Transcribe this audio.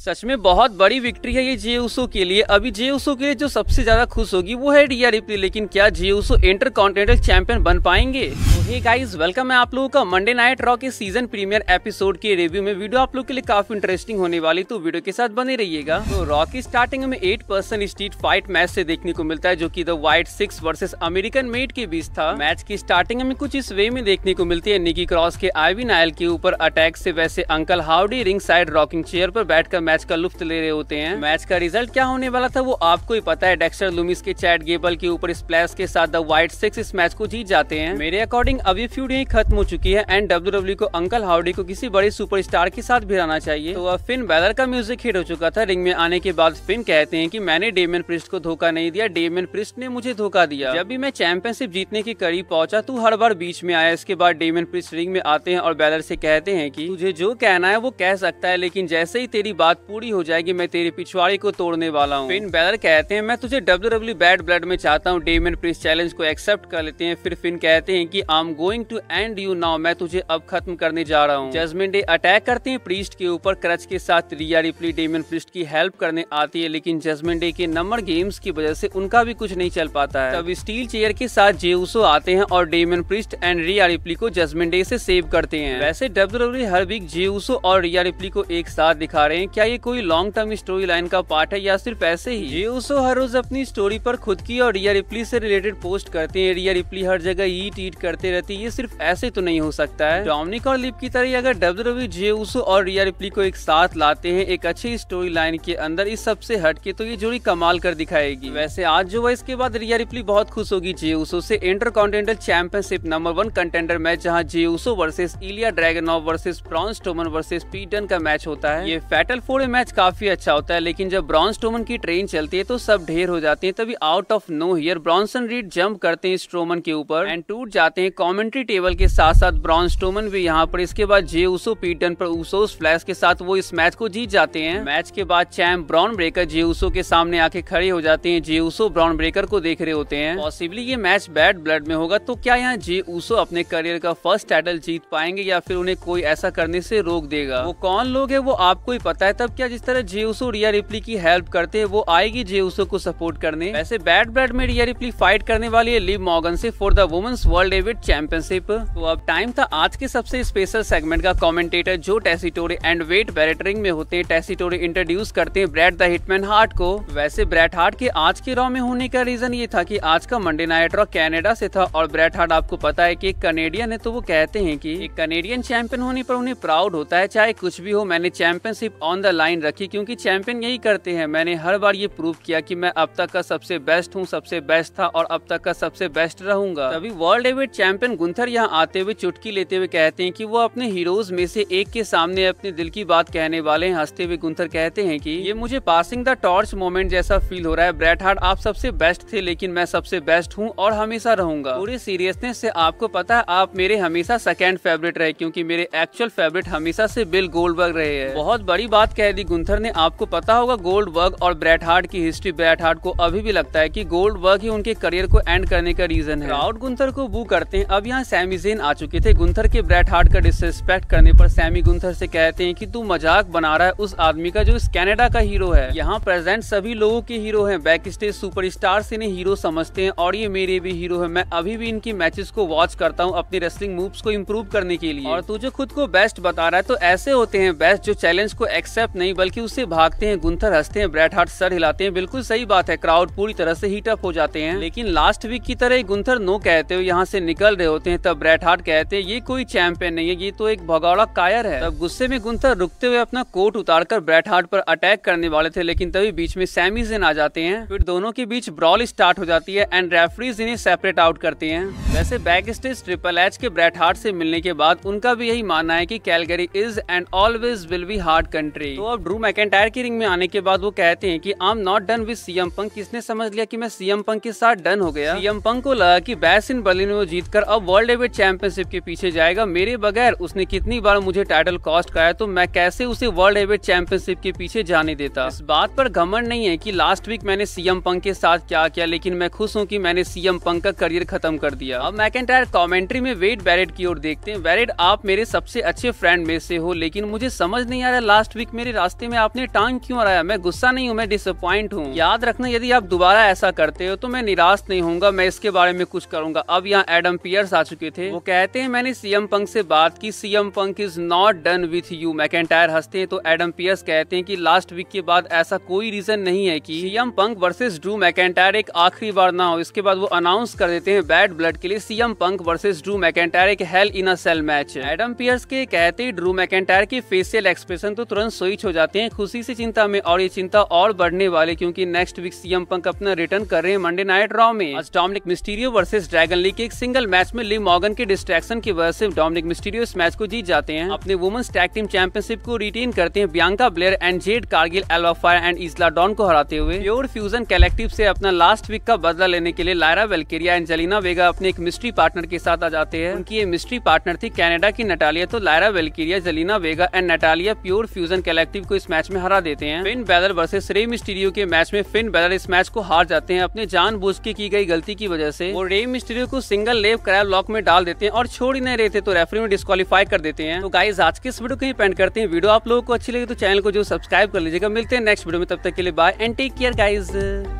सच में बहुत बड़ी विक्ट्री है ये जे उसो के लिए। अभी जे उसो के लिए जो सबसे ज्यादा खुश होगी वो है रिया रिप्ली, लेकिन क्या जे उसो इंटरकॉन्टिनेंटल चैंपियन बन पाएंगे? तो हे गाइस, वेलकम है आप लोगों का मंडे नाइट रॉ के सीजन प्रीमियर एपिसोड के रिव्यू में। वीडियो आप लोगों के लिए काफी इंटरेस्टिंग होने वाली, तो वीडियो के साथ बने रहिएगा। तो रॉ की स्टार्टिंग में 8 पर्सन स्ट्रीट फाइट मैच से देखने को मिलता है, जो की the white 6 versus American made के बीच था। मैच की स्टार्टिंग में कुछ इस वे में देखने को मिलती है, निकी क्रॉस के आईवी नायल के ऊपर अटैक से वैसे uncle howdy ring side rocking chair पर बैठकर मैच का लुत्फ ले रहे होते हैं। मैच का रिजल्ट क्या होने वाला था वो आपको ही पता है। डेक्स्टर लूमिस के चैट गेबल के ऊपर स्प्लैश के साथ द व्हाइट 6 इस मैच को जीत जाते हैं। मेरे अकॉर्डिंग अब ये फ्यूड यहीं खत्म हो चुकी है एंड डब्ल्यूडब्ल्यू को अंकल हाउडी को किसी बड़े सुपरस्टार के साथ भिड़ाना चाहिए। तो अब फिन बैलर का म्यूजिक हिट हो चुका था। रिंग में आने के बाद फिन कहते हैं कि मैंने डेमियन प्रिस्ट को धोखा नहीं दिया, डेमियन प्रिस्ट ने मुझे धोखा दिया। जब भी मैं चैंपियनशिप जीतने के करीब पहुंचा तू हर बार बीच में आया। इसके बाद डेमियन प्रिस्ट रिंग में आते हैं और बैलर से कहते हैं कि तुझे जो कहना है वो कह सकता है, लेकिन जैसे ही तेरी बात पूरी हो जाएगी मैं तेरी पिछवाड़ी को तोड़ने वाला हूँ। फिन बैलर कहते हैं मैं तुझे डब्ल्यूडब्ल्यू बैड ब्लड में चाहता हूँ। डेमियन प्रिस्ट चैलेंज को एक्सेप्ट कर लेते हैं। फिर फिन कहते हैं कि I am going to end you now, मैं तुझे अब खत्म करने जा रहा हूँ। जजमेंट डे अटैक करते हैं प्रीस्ट के ऊपर क्रच के साथ। रिया रिप्ली डेमियन प्रिस्ट की हेल्प करने आती है, लेकिन जजमेंट डे के नंबर गेम्स की वजह से उनका भी कुछ नहीं चल पाता है। तब स्टील चेयर के साथ जे उसो आते हैं और Damian Priest and Rhea Ripley को जजमेंट डे से सेव करते हैं। वैसे डब्ल्यूडब्ल्यू हर वीक जे उसो और रिया रिप्ली को एक साथ दिखा रहे हैं। क्या ये कोई लॉन्ग टर्म स्टोरी लाइन का पार्ट है या सिर्फ ऐसे ही? जे उसो हर रोज अपनी स्टोरी पर खुद की और रिया रिप्ली से रिलेटेड पोस्ट करते हैं। रिया रिप्ली हर जगह ईट करते रहती है। ये सिर्फ ऐसे तो नहीं हो सकता है। डोमिनिक और लिव की तरह अगर डब्ल्यूडब्ल्यू जे उसो और रिया रिप्ली को एक साथ लाते हैं एक अच्छी स्टोरी लाइन के अंदर इस सबसे हटके, तो ये जोड़ी कमाल कर दिखाएगी। वैसे आज जो है इसके बाद रिया रिप्ली बहुत खुश होगी जे उसो से। Intercontinental championship number 1 contender match जहां Jey Uso versus Ilya Dragunov versus Braun Strowman versus Pete Dunne का मैच होता है। ये फैटल 4 मैच काफी अच्छा होता है, लेकिन जब ब्रॉन स्ट्रोमन की ट्रेन चलती है तो सब ढेर हो जाते हैं। तभी out of nowhere Bronson Reed jump करते हैं स्ट्रोमन के ऊपर एंड टूट जाते हैं कमेंट्री टेबल के साथ साथ ब्रॉन स्ट्रोमन भी यहाँ पर। इसके बाद जे उसो पीट डन पर उसोस फ्लैश के साथ वो इस मैच को जीत जाते हैं। मैच के बाद चैंप ब्रॉन ब्रेकर जे उसो के सामने आके खड़े हो जाते हैं। जे उसो ब्रॉन ब्रेकर को देख रहे होते हैं। पॉसिबली ये मैच बैड ब्लड में होगा, तो क्या यहाँ जे उसो अपने करियर का फर्स्ट टाइटल जीत पाएंगे या फिर उन्हें कोई ऐसा करने से रोक देगा? वो कौन लोग है वो आपको ही पता है। तब क्या जिस तरह जे उसो रिया रिप्ली की हेल्प करते हैं वो आएगी जे उसो को सपोर्ट करने। वैसे बैड ब्लड में रिया रिप्ली फाइट करने वाली है लिव मॉर्गन से for the women's world heavyweight championship. तो अब टाइम था आज के सबसे स्पेशल सेगमेंट का। कमेंटेटर जो टेसिटोरे एंड वेट बैरेटरिंग में होते हैं। टेसिटोरे इंट्रोड्यूस करते हैं ब्रैट द हिटमैन हार्ट को। वैसे ब्रैट हार्ट के आज के रॉ में होने का रीजन ये था कि आज का मंडे नाइट रॉ कनाडा से था और ब्रैट हार्ट आपको पता है कि एक कनेडियन है, तो वो कहते हैं कि एक कनेडियन चैंपियन होने पर उन्हें प्राउड होता है। चाहे कुछ भी हो, मैंने चैंपियनशिप ऑन द लाइन रखी क्योंकि चैंपियन यही करते हैं। मैंने हर बार ये प्रूव किया कि मैं अब तक का सबसे बेस्ट हूँ, सबसे बेस्ट था और अब तक का सबसे बेस्ट रहूंगा। तभी वर्ल्ड हेवीवेट चैंपियन गुंथर यहाँ आते हुए चुटकी लेते हुए कहते हैं कि वो अपने हीरोज में से एक के सामने अपने दिल की बात कहने वाले हैं। हंसते हुए गुंथर कहते हैं कि ये मुझे पासिंग द टॉर्च मोमेंट जैसा फील हो रहा है। ब्रैट हार्ट आप सबसे बेस्ट थे, लेकिन मैं सबसे बेस्ट हूँ और हमेशा रहूंगा। पूरे सीरियसनेस से आपको पता है आप मेरे हमेशा सेकंड फेवरेट रहे, क्योंकि मेरे एक्चुअल फेवरेट हमेशा से बिल गोल्डबर्ग रहे हैं। बहुत बड़ी बात कह दी गुंथर ने। आपको पता होगा गोल्डबर्ग और ब्रैट हार्ट की हिस्ट्री। ब्रैट हार्ट को अभी भी लगता है कि गोल्डबर्ग ही उनके करियर को एंड करने का रीजन है। क्राउड गुंथर को बू करते हैं। अब यहाँ सैमी ज़ेन आ चुके थे। गुंथर के ब्रैट हार्ट का डिसरिस्पेक्ट करने पर सैमी गुंथर से कहते हैं कि तू मजाक बना रहा है उस आदमी का जो इस कनाडा का हीरो है। यहाँ प्रेजेंट सभी लोगों के हीरो हैं। बैक स्टेज सुपरस्टार से इन्हें हीरो समझते हैं और ये मेरे भी हीरो है। मैं अभी भी इनकी मैचेस को वॉच करता हूँ अपनी रेसलिंग मूव्स को इम्प्रूव करने के लिए। और तू जो खुद को बेस्ट बता रहा है, तो ऐसे होते हैं बेस्ट जो चैलेंज को एक्सेप्ट नहीं बल्कि उससे भागते हैं। गुंथर हंसते हैं, ब्रैट हार्ट सर हिलाते हैं। बिल्कुल सही बात है। क्राउड पूरी तरह से हीट अप हो जाते हैं, लेकिन लास्ट वीक की तरह गुंथर नो कहते हुए यहाँ से निकल रहे होते हैं। तब ब्रैट हार्ट कहते हैं ये कोई चैंपियन नहीं है, ये तो एक भगौड़ा कायर है। तब गुस्से में गुंथर रुकते हुए अपना कोट उतारकर ब्रैट हार्ट पर अटैक करने वाले थे, लेकिन तभी बीच में सैमी ज़ेन आ जाते हैं। फिर दोनों के बीच ब्रॉल स्टार्ट हो जाती है एंड रेफरीज इन्हें सेपरेट आउट करते हैं। वैसे बैक स्टेज ट्रिपल एच के ब्रैट हार्ट से मिलने के बाद उनका भी यही मानना है कि Calgary is and always will be hard country. तो अब ड्रू मैकेंटायर की रिंग में आने के बाद वो कहते हैं कि I am not done with CM Punk. किसने समझ लिया कि मैं सीएम पंक के साथ डन हो गया? सीएम पंक को लगा कि बैश इन बर्लिन में वो जीतकर अब वर्ल्ड हेवीवेट चैंपियनशिप के पीछे जाएगा। मेरे बगैर उसने कितनी बार मुझे टाइटल कॉस्ट कराया, तो मैं कैसे उसे वर्ल्ड हेवीवेट चैंपियनशिप के पीछे जाने देता। इस बात पर घमंड नहीं है कि लास्ट वीक मैंने सीएम पंक के साथ क्या किया, लेकिन मैं खुश हूँ कि मैंने सीएम पंक का करियर खत्म कर दिया। अब मैकेंटायर कमेंट्री में वेड बैरेट की ओर देखते हैं। बैरेट आप मेरे सबसे अच्छे फ्रेंड में से हो, लेकिन मुझे समझ नहीं आ रहा लास्ट वीक मेरे रास्ते में आपने टांग क्यों अड़ाया? मैं गुस्सा नहीं हूँ, मैं डिसअपॉइंट हूँ। याद रखना, यदि आप दोबारा ऐसा करते हो तो मैं निराश नहीं होऊंगा, मैं इसके बारे में कुछ करूंगा। अब यहाँ एडम पियर्स आ चुके थे। वो कहते हैं मैंने सीएम पंक से बात की, CM Punk is not done with you. McIntyre हंसते हैं तो एडम पियर्स कहते हैं कि लास्ट वीक के बाद ऐसा कोई रीजन नहीं है कि CM Punk versus Drew McIntyre एक आखिरी बार ना हो। इसके बाद वो अनाउंस कर देते हैं बैड ब्लड के लिए CM Punk versus Drew McIntyre एक हेल इन अ सेल मैच। एडम पियर्स के कहते ही ड्रू मैकेंटायर के फेशियल एक्सप्रेशन तो तुरंत स्विच हो जाते हैं खुशी से चिंता में, और ये चिंता और बढ़ने वाले क्योंकि नेक्स्ट वीक सीएम पंक अपना रिटर्न कर रहे हैं मंडे नाइट रॉ में। आज Dominik Mysterio versus Dragon Lee के एक सिंगल मैच में लिव मॉर्गन के डिस्ट्रैक्शन की वजह से डोमिनिक मिस्टीरियो इस मैच को जीत जाते हैं, अपने वुमेन्स टैग टीम चैंपियनशिप को रिटेन करते हैं Bianca Belair and Jade Cargill, Alba Fyre and Isla Dawn को हराते हुए। प्योर फ्यूजन कलेक्टिव से अपना लास्ट वीक का बदला लेने के लिए लायरा वेल्केरिया एंड जेलिना वेगा अपने एक मिस्ट्री पार्टनर के साथ आ जाते हैं। उनकी ये मिस्ट्री पार्टनर थी कनाडा की नटालिया। तो Lyra Valkyria, Zelina Vega and Natalya Pure Fusion Collective को इस मैच में हरा देते हैं। Finn Balor versus Rey Mysterio के मैच में फिन बैलर इस मैच को हार जाते हैं अपने जानबूझ के की गई गलती की वजह से। वो रे मिस्टीरियो को सिंगल लेव क्रैब लॉक में डाल देते हैं और छोड़ ही नहीं रहते तो रेफरी में डिस्क्वालीफाई कर देते हैं। तो गाइस आज के इस वीडियो को ही पेंड करते हैं। वीडियो आप लोगों को अच्छी लगी तो चैनल को जो सब्सक्राइब कर लीजिएगा। मिलते हैं नेक्स्ट वीडियो में, तब तक के लिए bye and take care guys.